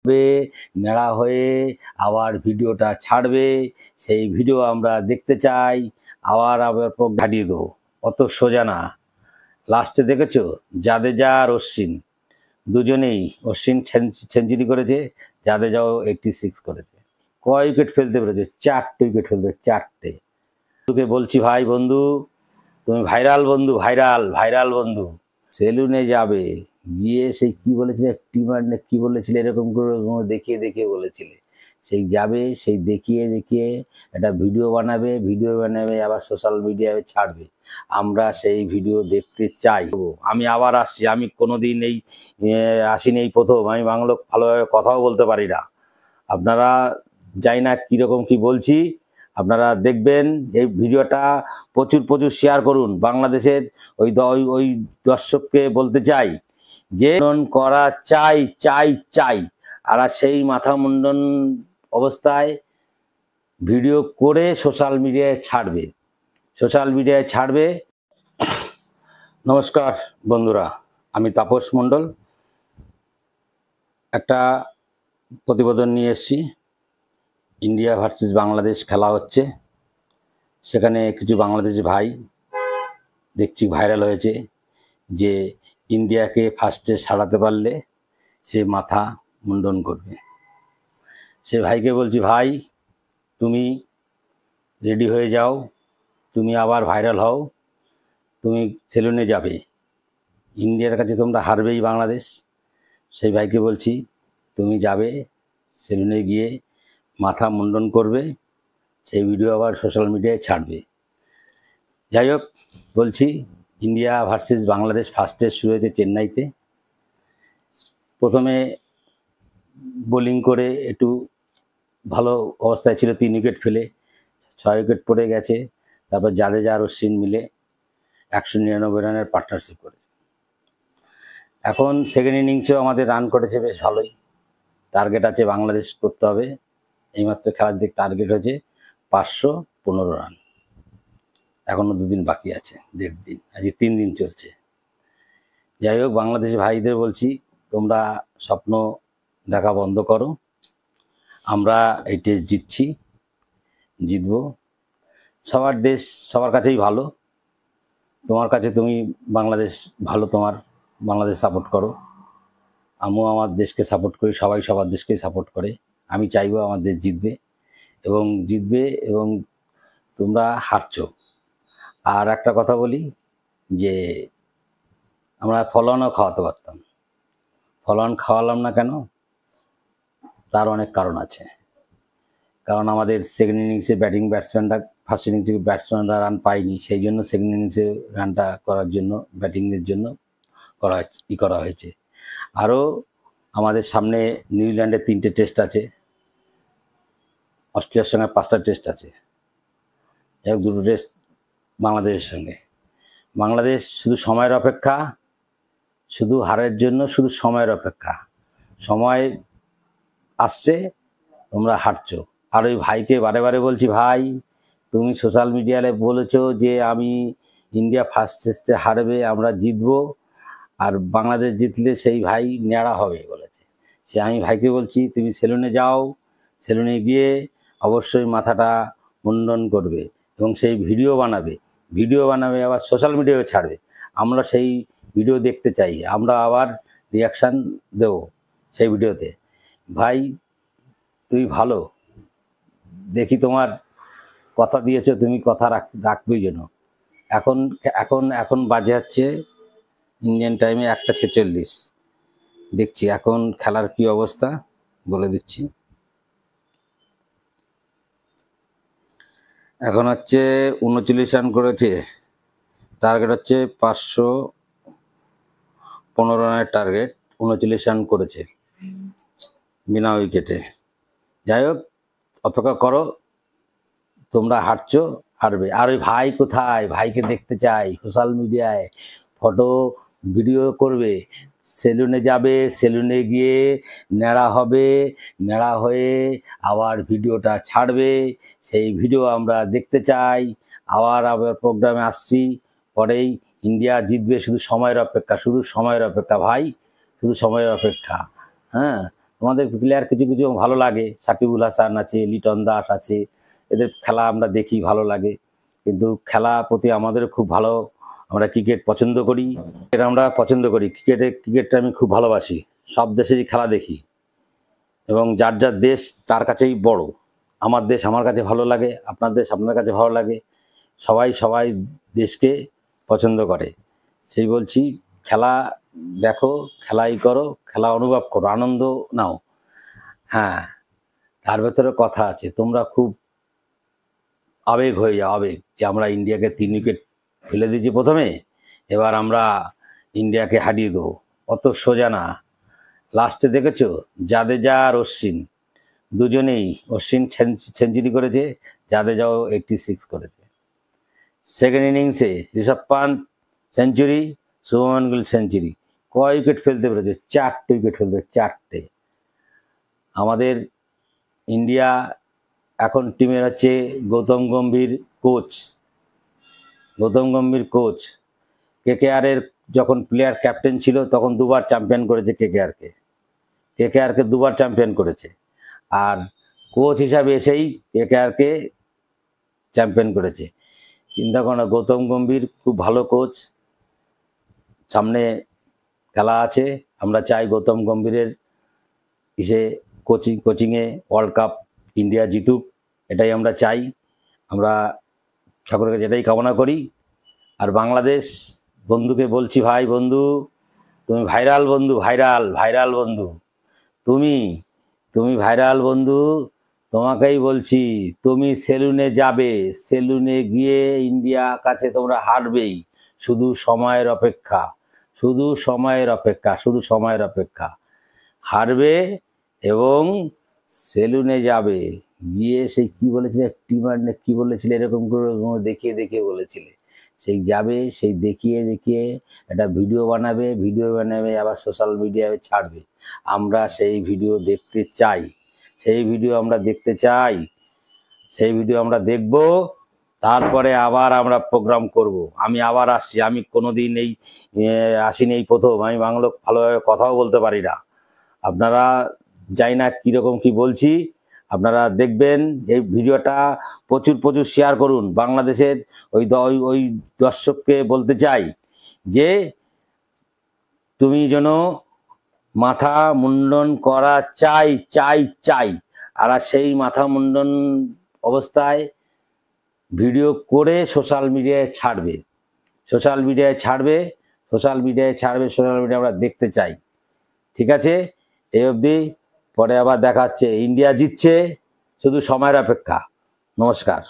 হবে, নেড়া হয়ে আবার ভিডিওটা ছাড়বে, সেই ভিডিও আমরা দেখতে চাই, আবার ঘাটিয়ে দেবো। অত সোজা না। লাস্টে দেখেছো জাদেজা আর অশ্বিন দুজনেই, অশ্বিন সেঞ্চুরি করেছে, জাদেজাও 86 করেছে। কয় উইকেট ফেলতে পেরেছে? 4টে উইকেট ফেলতে, 4টে। তোকে বলছি ভাই বন্ধু, তুমি ভাইরাল বন্ধু, ভাইরাল বন্ধু। সেলুনে যাবে, গিয়ে সেই কি বলেছিলে, টিমার না কি বলেছিলে, এরকম করে দেখিয়ে দেখিয়ে বলেছিলে, সেই যাবে, সেই দেখিয়ে দেখিয়ে একটা ভিডিও বানাবে, আবার সোশ্যাল মিডিয়ায় ছাড়বে। আমরা সেই ভিডিও দেখতে চাই। আমি আবার আসছি, আমি কোনোদিন এই আসিনি, এই প্রথম। আমি বাংলা ভালোভাবে কথাও বলতে পারি না। আপনারা জানি না কীরকম কি বলছি, আপনারা দেখবেন এই ভিডিওটা, প্রচুর প্রচুর শেয়ার করুন। বাংলাদেশের ওই দর্শককে বলতে চাই যে করা চাই চাই চাই, আর সেই মাথা মুন্ডন অবস্থায় ভিডিও করে সোশ্যাল মিডিয়ায় ছাড়বে। নমস্কার বন্ধুরা, আমি তাপস মণ্ডল একটা প্রতিবেদন নিয়ে এসেছি। ইন্ডিয়া ভার্সেস বাংলাদেশ খেলা হচ্ছে, সেখানে কিছু বাংলাদেশি ভাই দেখছি ভাইরাল হয়েছে যে ইন্ডিয়াকে ফার্স্টে সারাতে পারলে সে মাথা মুন্ডন করবে। সে ভাইকে বলছি, ভাই তুমি রেডি হয়ে যাও, তুমি আবার ভাইরাল হও, তুমি সেলুনে যাবে, ইন্ডিয়ার কাছে তোমরা হারবেই বাংলাদেশ। সেই ভাইকে বলছি, তুমি যাবে সেলুনে গিয়ে মাথা মুন্ডন করবে, সেই ভিডিও আবার সোশ্যাল মিডিয়ায় ছাড়বে। যাই হোক, বলছি India versus Bangladesh first test শুরু হয়েছে চেন্নাইতে। প্রথমে বোলিং করে একটু ভালো অবস্থায় ছিল, 3 উইকেট ফেলে 6 উইকেট পড়ে গেছে। তারপর জাদেজা আর অশ্বিন মিলে 199 রানের পার্টনারশিপ করেছে। এখন সেকেন্ড ইনিংসেও আমাদের রান করেছে বেশ ভালোই। টার্গেট আছে বাংলাদেশ করতে হবে, এইমাত্র খেলার দিক টার্গেট হয়েছে 515 রান। এখনও 2 দিন বাকি আছে, 1.5 দিন, আজকে 3 দিন চলছে। যাই হোক, বাংলাদেশি ভাইদের বলছি, তোমরা স্বপ্ন দেখা বন্ধ করো। আমরা এই টেস্ট জিতবো। সবার দেশ সবার কাছেই ভালো, তোমার কাছে তুমি বাংলাদেশ ভালো, তোমার বাংলাদেশ সাপোর্ট করো, আমিও আমার দেশকে সাপোর্ট করি, সবাই সবার দেশকেই সাপোর্ট করে। আমি চাইবো আমার দেশ জিতবে এবং তোমরা হারছো। আর একটা কথা বলি যে আমরা ফলোঅনও খাওয়াতে পারতাম, ফলোঅন খাওয়ালাম না কেন, তার অনেক কারণ আছে। কারণ আমাদের সেকেন্ড ইনিংসে ব্যাটসম্যানরা ফার্স্ট ইনিংসে ব্যাটসম্যানরা রান পায়নি, সেই জন্য সেকেন্ড ইনিংসে রানটা করার জন্য ব্যাটিংয়ের জন্য করা হয়েছে। আরও আমাদের সামনে নিউজিল্যান্ডের 3টে টেস্ট আছে, অস্ট্রেলিয়ার সঙ্গে 5টা টেস্ট আছে, 2টো টেস্ট বাংলাদেশের সঙ্গে। বাংলাদেশ শুধু সময়ের অপেক্ষা, শুধু হারের জন্য শুধু সময়ের অপেক্ষা। সময় আসছে, তোমরা হারছো। আর ওই ভাইকে বারে বারে বলছি, ভাই তুমি সোশ্যাল মিডিয়ায় বলেছো যে আমি ইন্ডিয়া ফার্স্ট টেস্টে হারবে, আমরা জিতবো, আর বাংলাদেশ জিতলে সেই ভাই ন্যাড়া হবে বলেছে। আমি ভাইকে বলছি, তুমি সেলুনে যাও, সেলুনে গিয়ে অবশ্যই মাথাটা মুন্ডন করবে এবং সেই ভিডিও বানাবে আবার সোশ্যাল মিডিয়ায় ছাড়বে। আমরা সেই ভিডিও দেখতে চাই, আমরা আবার রিয়াকশান দেব সেই ভিডিওতে। ভাই তুই ভালো, দেখি তোমার কথা দিয়েছো, তুমি কথা রাখবে যেন। এখন বাজে হচ্ছে ইন্ডিয়ান টাইমে 1:46। দেখছি এখন খেলার কি অবস্থা, বলে দিচ্ছি। এখন হচ্ছে 39 রান করেছে, টার্গেট হচ্ছে 515 রানের টার্গেট, 39 রান করেছে বিনা উইকেটে। যাই হোক, অপেক্ষা করো, তোমরা হারবে। আর ওই ভাই কোথায়? ভাইকে দেখতে চাই সোশ্যাল মিডিয়ায়, ফটো ভিডিও করবে, সেলুনে যাবে, সেলুনে গিয়ে ন্যাড়া হবে, ন্যাড়া হয়ে আবার ভিডিওটা ছাড়বে, সেই ভিডিও আমরা দেখতে চাই। আবার প্রোগ্রামে আসছি, পরেই ইন্ডিয়া জিতবে, শুধু সময়ের অপেক্ষা ভাই, শুধু সময়ের অপেক্ষা। হ্যাঁ, আমাদের প্লেয়ার কিছু কিছু ভালো লাগে, সাকিবুল হাসান আছে, লিটন দাস আছে, এদের খেলা আমরা দেখি, ভালো লাগে। কিন্তু খেলা প্রতি আমাদের খুব ভালো, আমরা ক্রিকেট পছন্দ করি, আমরা পছন্দ করি ক্রিকেটটা আমি খুব ভালোবাসি। সব দেশেরই খেলা দেখি এবং যার যার দেশ তার কাছেই বড়। আমার দেশ আমার কাছে ভালো লাগে, আপনার দেশ আপনার কাছে ভালো লাগে, সবাই সবাই দেশকে পছন্দ করে। সেই বলছি, খেলা দেখো, খেলাই করো, খেলা অনুভব করো, আনন্দ নাও। হ্যাঁ, তার ভেতরে কথা আছে, তোমরা খুব আবেগ হয়ে যাও, আবেগ, যে আমরা ইন্ডিয়াকে 3 উইকেট ফেলে দিয়েছি প্রথমে, এবার আমরা ইন্ডিয়াকে হারিয়ে দেবো। অত সোজা না। লাস্টে দেখেছো জাদেজা আর অশ্বিন দুজনেই, অশ্বিন সেঞ্চুরি করেছে, জাদেজাও 86 করেছে। সেকেন্ড ইনিংসে ঋষভ পান্ত সেঞ্চুরি, শুভমান গিল সেঞ্চুরি। কয় উইকেট ফেলতে পেরেছে? 4টে উইকেট ফেলতে, 4টে। আমাদের ইন্ডিয়া এখন টিমের হচ্ছে গৌতম গম্ভীর কোচ। গৌতম গম্ভীর কোচ কেকেআরের যখন প্লেয়ার ক্যাপ্টেন ছিল তখন 2বার চ্যাম্পিয়ন করেছে কেকেআরকে 2বার চ্যাম্পিয়ন করেছে। আর কোচ হিসাবে এসেই কেকেআরকে চ্যাম্পিয়ন করেছে। চিন্তা করো না, গৌতম গম্ভীর খুব ভালো কোচ। সামনে খেলা আছে, আমরা চাই গৌতম গম্ভীরের কোচিংয়ে ওয়ার্ল্ড কাপ ইন্ডিয়া জিতুক, এটাই আমরা চাই। আমরা সকলের কাছে এটাই কামনা করি। আর বাংলাদেশ বন্ধুকে বলছি, ভাই বন্ধু, তুমি ভাইরাল বন্ধু, ভাইরাল বন্ধু, তুমি ভাইরাল বন্ধু, তোমাকেই বলছি, তুমি সেলুনে যাবে, সেলুনে গিয়ে ইন্ডিয়া কাছে তোমরা হারবেই। শুধু সময়ের অপেক্ষা, শুধু সময়ের অপেক্ষা, শুধু সময়ের অপেক্ষা। হারবে এবং সেলুনে যাবে, গিয়ে সেই কি বলেছিলে, টিমার না কি বলেছিলে, এরকম করে দেখিয়ে দেখিয়ে বলেছিলে, সেই যাবে, সেই দেখিয়ে দেখিয়ে একটা ভিডিও বানাবে, আবার সোশ্যাল মিডিয়ায় ছাড়বে। আমরা সেই ভিডিও দেখতে চাই, সেই ভিডিও আমরা দেখতে চাই, সেই ভিডিও আমরা দেখব। তারপরে আবার আমরা প্রোগ্রাম করব। আমি আবার আসছি, আমি কোনোদিন আসিনি, এই প্রথম। আমি বাংলা ভালোভাবে কথাও বলতে পারি না। আপনারা জানি না কীরকম কি বলছি, আপনারা দেখবেন। এই ভিডিওটা প্রচুর প্রচুর শেয়ার করুন। বাংলাদেশের ওই দর্শককে বলতে চাই যে তুমি যেন মাথা মুন্ডন করা চাই। আর সেই মাথা মুন্ডন অবস্থায় ভিডিও করে সোশ্যাল মিডিয়ায় ছাড়বে, সোশ্যাল মিডিয়ায় আমরা দেখতে চাই। ঠিক আছে, এই অবধি, পরে আবার দেখা হচ্ছে। ইন্ডিয়া জিতছে, শুধু সময়ের অপেক্ষা। নমস্কার।